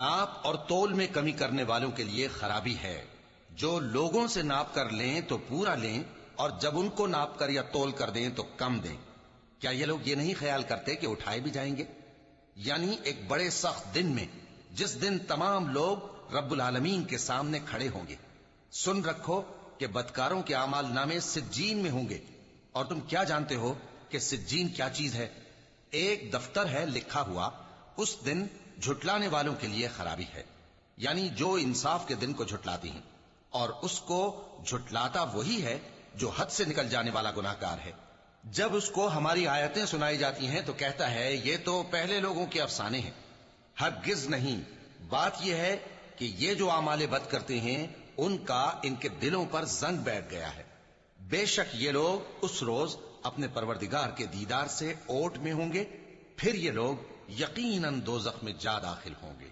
नाप और तोल में कमी करने वालों के लिए खराबी है। जो लोगों से नाप कर लें तो पूरा लें, और जब उनको नाप कर या तोल कर दें तो कम दें। क्या ये लोग ये नहीं ख्याल करते कि उठाए भी जाएंगे? यानी एक बड़े सख्त दिन में, जिस दिन तमाम लोग रब्बुल आलमीन के सामने खड़े होंगे। सुन रखो कि बदकारों के आमाल नामे सिज्जीन में होंगे। और तुम क्या जानते हो कि सिज्जीन क्या चीज है? एक दफ्तर है लिखा हुआ, उस दिन झुटलाने वालों के लिए खराबी है। यानी जो इंसाफ के दिन को झुटलाती हैं, और उसको झुटलाता वही है जो हद से निकल जाने वाला गुनाहगार है। जब उसको हमारी आयतें सुनाई जाती हैं तो कहता है ये तो पहले लोगों के अफसाने हैं। हरगिज नहीं, बात यह है कि ये जो आमाले बद करते हैं उनका इनके दिलों पर जंग बैठ गया है। बेशक ये लोग उस रोज अपने परवरदिगार के दीदार से ओट में होंगे, फिर ये लोग यकीनन दोज़ख में जा दाखिल होंगे।